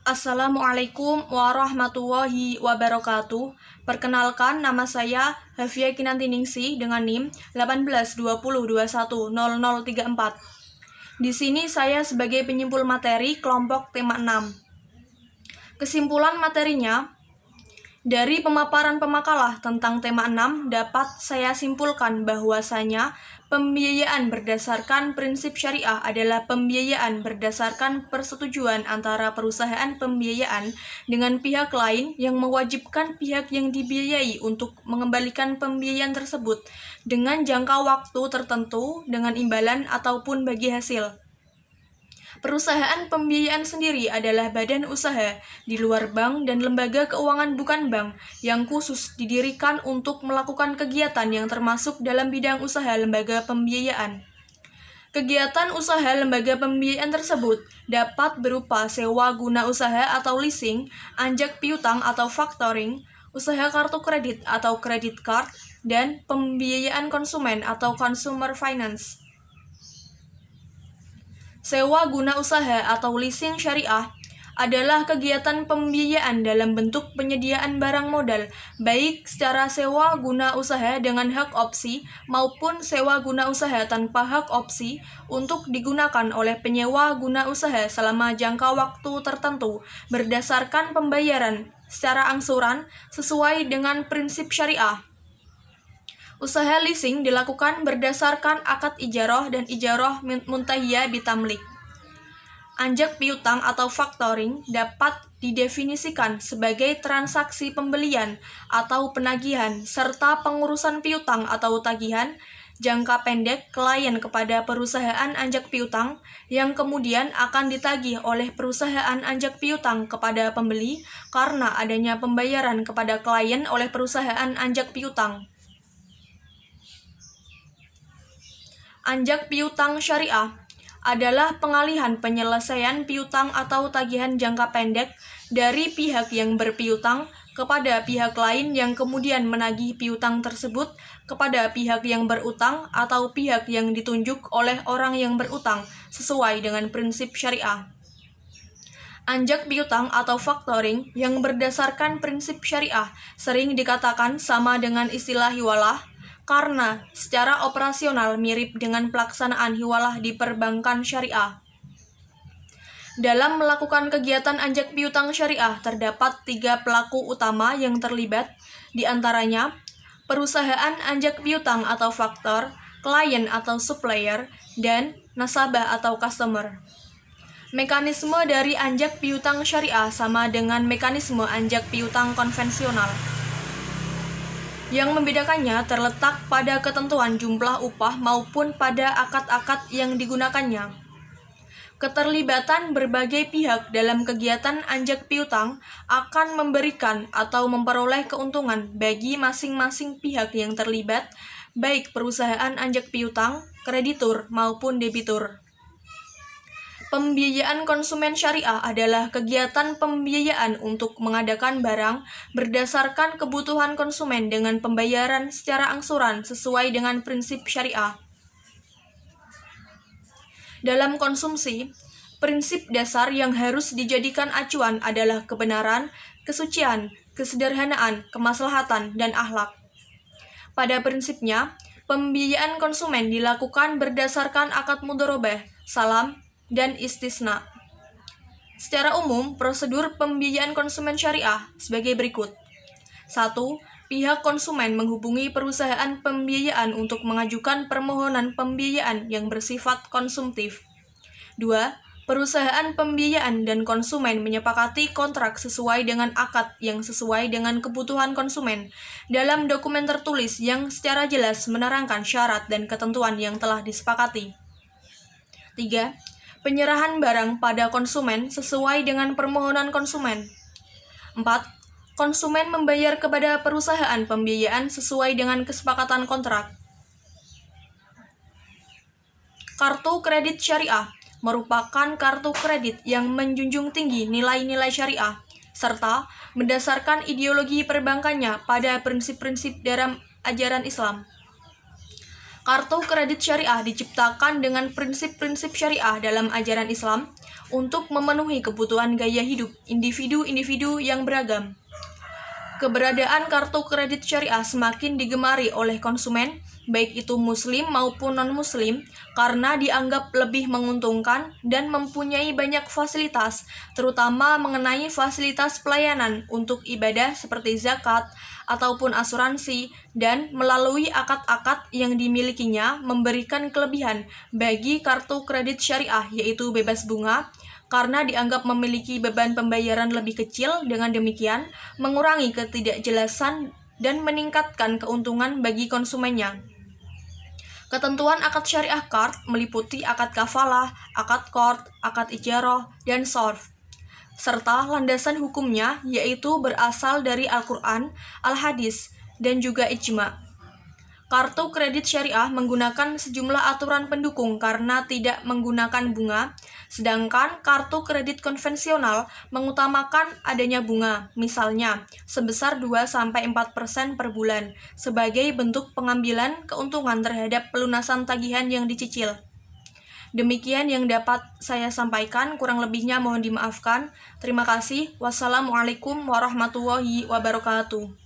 Assalamualaikum warahmatullahi wabarakatuh. Perkenalkan, nama saya Hafia Kinantiningsih dengan NIM 1820210034. Di sini saya sebagai penyimpul materi kelompok tema 6. Kesimpulan materinya, dari pemaparan pemakalah tentang tema 6 dapat saya simpulkan bahwasanya pembiayaan berdasarkan prinsip syariah adalah pembiayaan berdasarkan persetujuan antara perusahaan pembiayaan dengan pihak lain yang mewajibkan pihak yang dibiayai untuk mengembalikan pembiayaan tersebut dengan jangka waktu tertentu dengan imbalan ataupun bagi hasil. Perusahaan pembiayaan sendiri adalah badan usaha di luar bank dan lembaga keuangan bukan bank yang khusus didirikan untuk melakukan kegiatan yang termasuk dalam bidang usaha lembaga pembiayaan. Kegiatan usaha lembaga pembiayaan tersebut dapat berupa sewa guna usaha atau leasing, anjak piutang atau factoring, usaha kartu kredit atau credit card, dan pembiayaan konsumen atau consumer finance. Sewa guna usaha atau leasing syariah adalah kegiatan pembiayaan dalam bentuk penyediaan barang modal, baik secara sewa guna usaha dengan hak opsi maupun sewa guna usaha tanpa hak opsi untuk digunakan oleh penyewa guna usaha selama jangka waktu tertentu berdasarkan pembayaran secara angsuran sesuai dengan prinsip syariah. Usaha leasing dilakukan berdasarkan akad ijarah dan ijarah muntahiyah bitamlik. Anjak piutang atau factoring dapat didefinisikan sebagai transaksi pembelian atau penagihan serta pengurusan piutang atau tagihan jangka pendek klien kepada perusahaan anjak piutang yang kemudian akan ditagih oleh perusahaan anjak piutang kepada pembeli karena adanya pembayaran kepada klien oleh perusahaan anjak piutang. Anjak piutang syariah adalah pengalihan penyelesaian piutang atau tagihan jangka pendek dari pihak yang berpiutang kepada pihak lain yang kemudian menagih piutang tersebut kepada pihak yang berutang atau pihak yang ditunjuk oleh orang yang berutang sesuai dengan prinsip syariah. Anjak piutang atau factoring yang berdasarkan prinsip syariah sering dikatakan sama dengan istilah hiwalah, karena secara operasional mirip dengan pelaksanaan hiwalah di perbankan syariah. Dalam melakukan kegiatan anjak piutang syariah terdapat 3 pelaku utama yang terlibat, di antaranya perusahaan anjak piutang atau faktor, klien atau supplier, dan nasabah atau customer. Mekanisme dari anjak piutang syariah sama dengan mekanisme anjak piutang konvensional. Yang membedakannya terletak pada ketentuan jumlah upah maupun pada akad-akad yang digunakannya. Keterlibatan berbagai pihak dalam kegiatan anjak piutang akan memberikan atau memperoleh keuntungan bagi masing-masing pihak yang terlibat, baik perusahaan anjak piutang, kreditur, maupun debitur. Pembiayaan konsumen syariah adalah kegiatan pembiayaan untuk mengadakan barang berdasarkan kebutuhan konsumen dengan pembayaran secara angsuran sesuai dengan prinsip syariah. Dalam konsumsi, prinsip dasar yang harus dijadikan acuan adalah kebenaran, kesucian, kesederhanaan, kemaslahatan, dan akhlak. Pada prinsipnya, pembiayaan konsumen dilakukan berdasarkan akad mudharabah, salam, dan istisna. Secara umum, prosedur pembiayaan konsumen syariah sebagai berikut. 1. Pihak konsumen menghubungi perusahaan pembiayaan untuk mengajukan permohonan pembiayaan yang bersifat konsumtif. 2. Perusahaan pembiayaan dan konsumen menyepakati kontrak sesuai dengan akad yang sesuai dengan kebutuhan konsumen dalam dokumen tertulis yang secara jelas menerangkan syarat dan ketentuan yang telah disepakati. 3. Penyerahan barang pada konsumen sesuai dengan permohonan konsumen. 4. Konsumen membayar kepada perusahaan pembiayaan sesuai dengan kesepakatan kontrak. Kartu kredit syariah merupakan kartu kredit yang menjunjung tinggi nilai-nilai syariah, serta mendasarkan ideologi perbankannya pada prinsip-prinsip dalam ajaran Islam. Kartu kredit syariah diciptakan dengan prinsip-prinsip syariah dalam ajaran Islam untuk memenuhi kebutuhan gaya hidup individu-individu yang beragam. Keberadaan kartu kredit syariah semakin digemari oleh konsumen, baik itu muslim maupun non-muslim, karena dianggap lebih menguntungkan dan mempunyai banyak fasilitas, terutama mengenai fasilitas pelayanan untuk ibadah seperti zakat ataupun asuransi, dan melalui akad-akad yang dimilikinya memberikan kelebihan bagi kartu kredit syariah, yaitu bebas bunga, karena dianggap memiliki beban pembayaran lebih kecil. Dengan demikian, mengurangi ketidakjelasan dan meningkatkan keuntungan bagi konsumennya. Ketentuan akad syariah card meliputi akad kafalah, akad qard, akad ijarah, dan sorf, serta landasan hukumnya yaitu berasal dari Al-Quran, Al-Hadis, dan juga ijma'. Kartu kredit syariah menggunakan sejumlah aturan pendukung karena tidak menggunakan bunga, sedangkan kartu kredit konvensional mengutamakan adanya bunga, misalnya sebesar 2-4% per bulan, sebagai bentuk pengambilan keuntungan terhadap pelunasan tagihan yang dicicil. Demikian yang dapat saya sampaikan, kurang lebihnya mohon dimaafkan. Terima kasih. Wassalamualaikum warahmatullahi wabarakatuh.